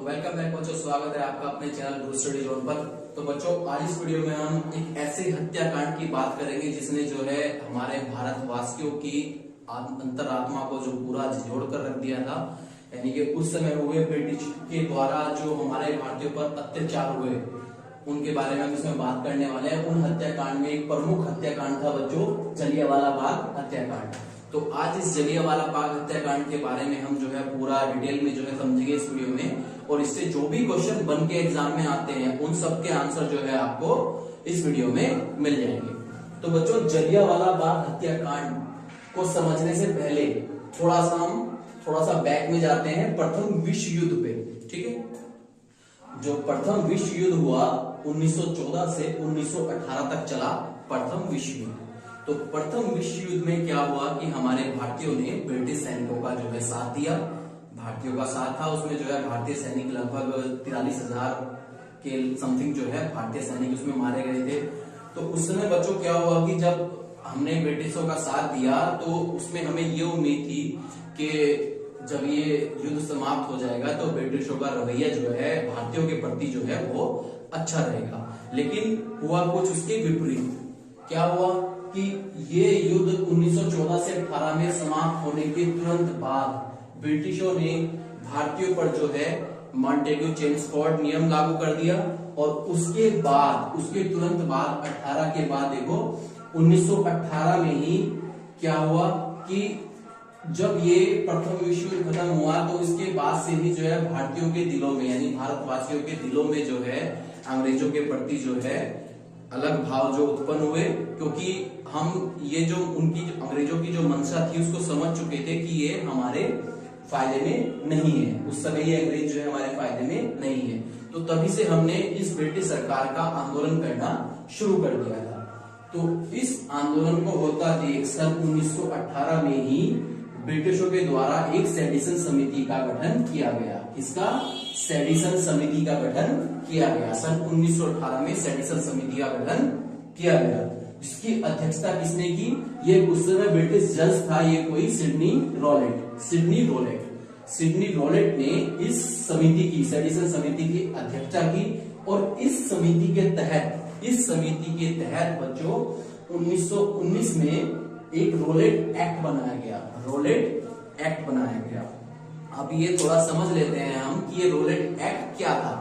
तो welcome back बच्चों, स्वागत है आपका अपने चैनल गुरु स्टडी जोन पर। तो बच्चों, आज इस वीडियो में हम एक ऐसे हत्याकांड की बात करेंगे जिसने जो है हमारे भारतवासियों की अंतरात्मा को जो पूरा झिझोड़ कर रख दिया था। यानी कि उस समय हुए ब्रिटिश के द्वारा जो हमारे भारतीयों पर अत्याचार हुए, उनके बारे में हम इसमें बात करने वाले हैं। उन हत्याकांड में एक प्रमुख हत्याकांड था बच्चों, जलियांवाला बाग हत्याकांड। तो आज इस जलियांवाला बाग हत्याकांड के बारे में हम जो है पूरा डिटेल में जो है समझेंगे इस वीडियो में, और इससे जो भी क्वेश्चन बन के एग्जाम में आते हैं उन सब के आंसर जो है आपको इस वीडियो में मिल जाएंगे। तो बच्चों, जलियांवाला बाग हत्याकांड को समझने से पहले थोड़ा सा बैक में जाते हैं प्रथम विश्व युद्ध पे। ठीक है, जो प्रथम विश्व युद्ध हुआ 1914 से 1918 तक चला प्रथम विश्व युद्ध। तो प्रथम विश्व युद्ध में क्या हुआ कि हमारे भारतीयों ने ब्रिटिश सैनिकों का जो है साथ दिया। भारतीयों का साथ था, उसमें जो है भारतीय सैनिक लगभग 43,000 के समथिंग जो है भारतीय सैनिक उसमें मारे गए थे। तो उस समय बच्चों क्या हुआ कि जब हमने ब्रिटिशों का साथ दिया तो उसमें हमें ये उम्मीद थी कि जब ये युद्ध समाप्त हो जाएगा तो ब्रिटिशों का रवैया जो है भारतीयों के प्रति जो है वो अच्छा रहेगा। लेकिन हुआ कुछ उसके विपरीत। क्या हुआ कि ये युद्ध 1914 से 18 में समाप्त होने के तुरंत बाद ब्रिटिशों ने भारतीयों पर जो है मॉन्टेग्यू चेम्सफोर्ड नियम लागू कर दिया। और उसके तुरंत बाद 18 के बाद देखो 1918 में ही क्या हुआ कि जब ये प्रथम विश्व युद्ध खत्म हुआ तो इसके बाद से ही जो है भारतीयों के दिलों में, यानी भारतवासियों के दिलों में जो है अंग्रेजों के प्रति जो है अलग भाव जो उत्पन्न हुए, क्योंकि हम ये जो उनकी अंग्रेजों की जो मंशा थी उसको समझ चुके थे कि ये हमारे फायदे में नहीं है। उस समय ये अंग्रेज जो है हमारे फायदे में नहीं है। तो तभी से हमने इस ब्रिटिश सरकार का आंदोलन करना शुरू कर दिया था। तो इस आंदोलन को होता देख सन 1918 में ही ब्रिटिशों के द्वारा एक सेडिशन समिति का गठन किया गया। इसका सेडिशन समिति का गठन किया गया। सन 1918 में सेडिशन समिति का गठन किया गया, जिसकी अध्यक्षता किसने की? ये उस समय ब्रिटिश जज था, ये कोई सिडनी रोलेट ने इस समिति की, सेडिशन समिति की अध्यक्षता की। और इस समिति के तहत बच्चों 1919 में एक रोलेट एक्ट बनाया गया। अब ये थोड़ा समझ लेते हैं हम कि ये रोलेट एक्ट क्या था।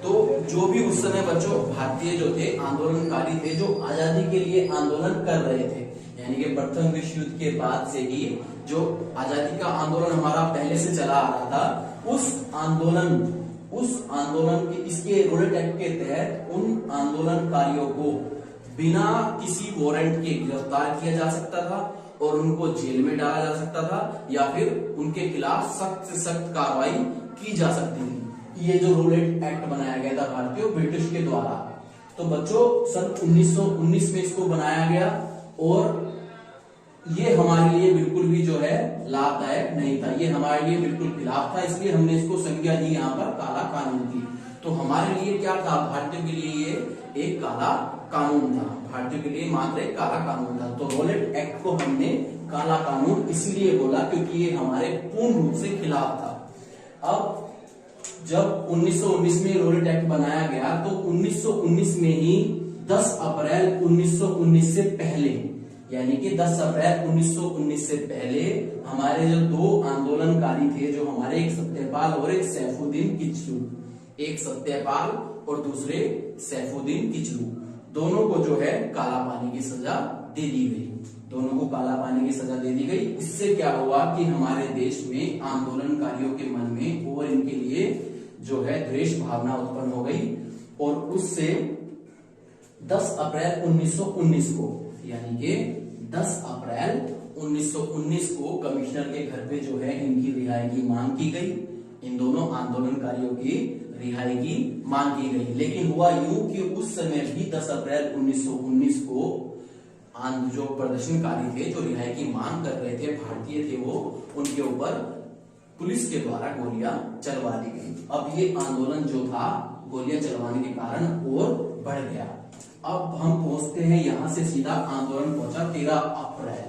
तो जो भी उस समय बच्चों भारतीय जो थे आंदोलनकारी थे, जो आजादी के लिए आंदोलन कर रहे थे, यानी कि प्रथम विश्व युद्ध के बाद से ही जो आजादी का आंदोलन हमारा पहले से चला आ रहा था, उस आंदोलन के इसके रोलेट एक्ट के तहत उन आंदोलनकारियों को बिना किसी वारंट के गिरफ्तार किया जा सकता था और उनको जेल में डाला जा सकता था, या फिर उनके खिलाफ सख्त से सख्त कार्रवाई की जा सकती थी। ये जो रोलेट एक्ट बनाया गया था भारतीय ब्रिटिश के द्वारा। तो बच्चों सन 1919 में इसको बनाया गया और ये हमारे लिए बिल्कुल भी जो है लाभदायक नहीं था, ये हमारे लिए बिल्कुल खिलाफ था। इसलिए हमने इसको संज्ञा दी यहाँ पर काला कानून की। तो हमारे लिए क्या था? भारतीयों के लिए ये एक काला कानून था, भारतीयों के लिए मात्र एक काला कानून था। तो रोलेट एक्ट को हमने काला कानून इसलिए बोला क्योंकि ये हमारे पूर्ण रूप से खिलाफ था। अब जब 1919 में रोलेट एक्ट बनाया गया तो 1919 में ही 10 अप्रैल 1919 से पहले, यानी कि 10 अप्रैल 1919 से पहले हमारे जो दो आंदोलनकारी थे, जो हमारे एक सत्यपाल और एक सैफुद्दीन किचलू, एक सत्यपाल और दूसरे सैफुद्दीन किचलू, दोनों को जो है काला पानी की सजा दे दी गई। इससे क्या हुआ कि हमारे देश में आंदोलनकारियों के मन में और इनके लिए जो है द्वेष भावना उत्पन्न हो गई। और उससे 10 अप्रैल 1919 को, यानी कि 10 अप्रैल 1919 को कमिश्नर के घर पे जो है इनकी रिहाई की मांग की गई। इन दोनों आंदोलनकारियों की रिहाई की मांग की गई। लेकिन हुआ यूं कि उस समय भी 10 अप्रैल 1919 को जो प्रदर्शनकारी थे, जो रिहाई की मांग कर रहे थे, भारतीय थे वो, उनके ऊपर पुलिस के द्वारा गोलियां चलवा दी गई। अब ये आंदोलन जो था गोलियां चलवाने के कारण और बढ़ गया। अब हम पहुंचते हैं यहां से सीधा आंदोलन पहुंचा 13 अप्रैल।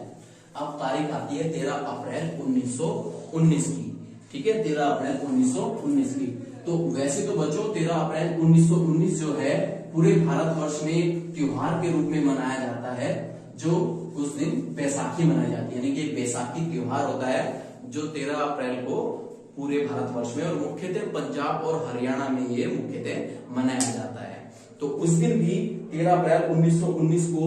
अब तारीख आती है 13 अप्रैल 1919 की। ठीक है, 13 अप्रैल 1919 की। तो वैसे तो बच्चों 13 अप्रैल 1919 जो है पूरे भारतवर्ष में त्योहार के रूप में मनाया जाता है, जो उस दिन बैसाखी मनाई जाती है, यानी कि बैसाखी त्योहार होता है जो 13 अप्रैल को पूरे भारतवर्ष में और मुख्यतः पंजाब और हरियाणा में ये मुख्यतः मनाया जाता है। तो उस दिन भी 13 अप्रैल 1919 को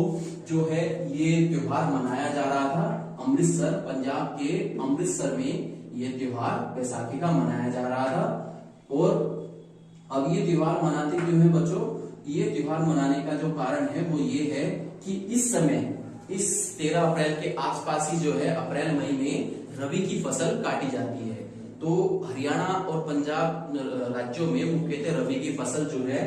जो है ये त्योहार मनाया जा रहा था। अमृतसर, पंजाब के अमृतसर में ये त्योहार बैसाखी का मनाया जा रहा था। और अब ये त्योहार मनाते क्यों है बच्चों? ये त्योहार मनाने का जो कारण है वो ये है कि इस समय इस 13 अप्रैल के आसपास ही जो है अप्रैल मई में रबी की फसल काटी जाती है। तो हरियाणा और पंजाब राज्यों में मुख्यतः रबी की फसल जो है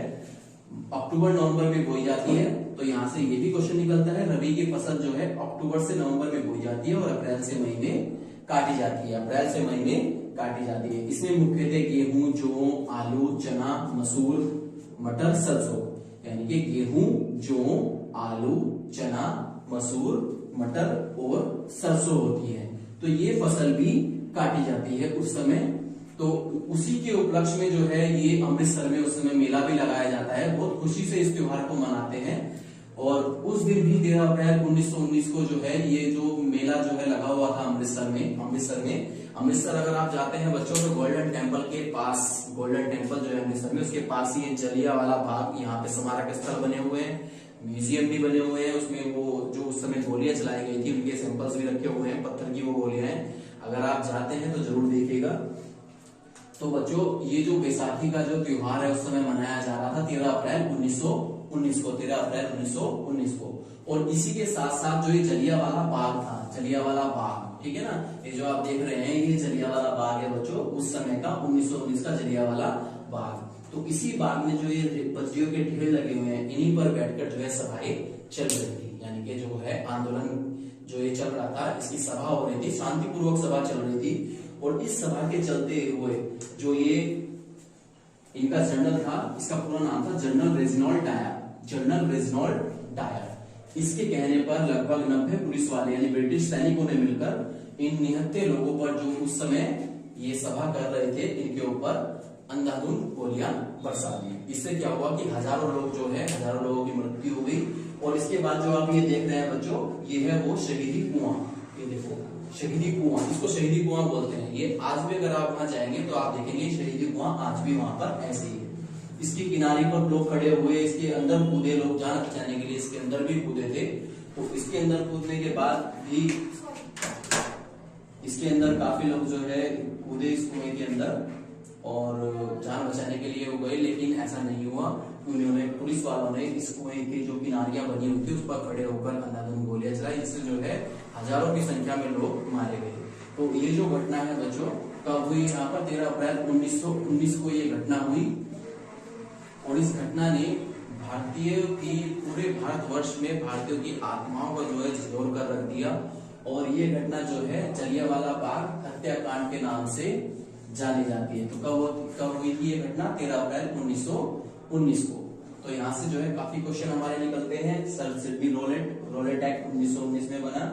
अक्टूबर नवंबर में बोई जाती है। तो यहाँ से ये भी क्वेश्चन निकलता है, रबी की फसल जो है अक्टूबर से नवंबर में बोई जाती है और अप्रैल से मई में काटी जाती है, अप्रैल से मई में काटी जाती है। इसमें मुख्यतः गेहूं, जौ, आलू, चना, मसूर, मटर, सरसों, यानी कि गेहूं, जौ, आलू, चना, मसूर, मटर और सरसों होती है। तो ये फसल भी काटी जाती है उस समय। तो उसी के उपलक्ष्य में जो है ये अमृतसर में उस समय मेला भी लगाया जाता है, बहुत खुशी से इस त्योहार को मनाते हैं। और उस दिन भी 13 अप्रैल 1919 को जो है ये जो मेला जो है लगा हुआ था अमृतसर में अमृतसर अगर आप जाते हैं बच्चों तो गोल्डन टेम्पल के पास, गोल्डन टेम्पल जो है अमृतसर में, उसके पास ही जलियांवाला बाग, यहाँ पे स्मारक स्थल बने हुए हैं, म्यूजियम भी बने हुए हैं। उसमें वो जो उस समय गोलियां चलाई गई थी उनके सैंपल्स भी रखे हुए हैं, पत्थर की वो गोलियां हैं। अगर आप जाते हैं तो जरूर देखिएगा। तो बच्चों ये जो बैसाखी का जो त्योहार है उस समय मनाया जा रहा था 13 अप्रैल 1919 को, 13 अप्रैल 1919 को। और इसी के साथ साथ जो ये जलियांवाला बाग था, जलियांवाला बाग, ठीक है ना, ये जो आप देख रहे हैं ये जलियांवाला बाग है बच्चों, उस समय का 1919 का जलियांवाला बाग। तो इसी बाग में जो ये बत्तियों के ढेर लगे हुए हैं, इन्हीं पर बैठकर जो है सभाएं चल रही थी, यानी कि जो है आंदोलन जो ये चल रहा था इसकी सभा हो रही थी, शांतिपूर्वक सभा चल रही थी। और इस सभा के चलते हुए जो ये इनका जनरल था, इसका पूरा नाम था general Reginald Dyer, general Reginald Dyer. इसके कहने पर लगभग 90 पुलिस वाले यानी ब्रिटिश सैनिकों ने मिलकर इन निहत्थे लोगों पर जो उस समय ये सभा कर रहे थे इनके ऊपर अंधाधुंध गोलियां बरसा दी। इससे क्या हुआ कि हजारों लोग जो है, हजारों लोगों की मृत्यु हो गई। और इसके बाद जो आप ये देख रहे हैं बच्चों, ये है वो शहीदी कुआं, ये देखो शहीदी कुआं, इसको शहीदी कुआं बोलते हैं। ये आज भी अगर आप वहां जाएंगे तो आप देखेंगे शहीदी कुआं आज भी वहां पर ऐसे ही है। इसकी किनारे पर लोग खड़े हुए, इसके अंदर कूदे लोग, जान बचाने के लिए इसके अंदर भी कूदे थे। तो इसके अंदर कूदने के बाद भी इसके अंदर काफी लोग जो है कूदे इस कुएं के अंदर और जान बचाने के लिए वो गए, लेकिन ऐसा नहीं हुआ। उन्होंने, पुलिस वालों ने इस कुएं की जो किनारियां बनी हुई थी उस पर खड़े होकर अंधाधुंध गोलियां चलाई, जिससे जो है हजारों की संख्या में लोग मारे गए। तो ये जो घटना है बच्चों कब हुई? यहाँ पर 13 अप्रैल 1919 को ये घटना हुई। और इस घटना ने भारतीयों की, पूरे भारतवर्ष में भारतीयों की आत्माओं को जो है झिझोर कर रख दिया। और ये घटना जो है जलियांवाला बाग हत्याकांड के नाम से जानी जाती है। तो कब हुई थी ये घटना? 13 अप्रैल 1919 को। तो यहाँ से जो है काफी क्वेश्चन हमारे निकलते हैं। सर सिडनी रोलेट एक्ट 1919 में बना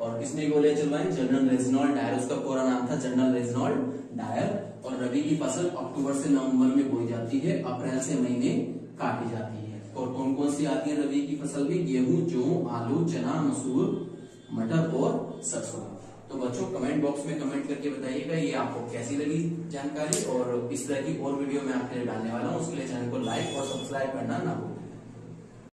और किसने गोलियां चलवाई? जनरल रेजिनॉल्ड डायर, उसका पूरा नाम था जनरल रेजिनॉल्ड डायर। और रबी की फसल अक्टूबर से नवंबर में बोई जाती है, अप्रैल से मई में काटी जाती है। और कौन कौन सी आती है रबी की फसल भी? गेहूं, जौ, आलू, चना, मसूर, मटर और सरसों। तो बच्चों कमेंट बॉक्स में कमेंट करके बताइएगा ये आपको कैसी लगी जानकारी। और इस तरह की और वीडियो मैं आपके लिए डालने वाला हूँ, उसके लिए चैनल को लाइक और सब्सक्राइब करना ना भूलें।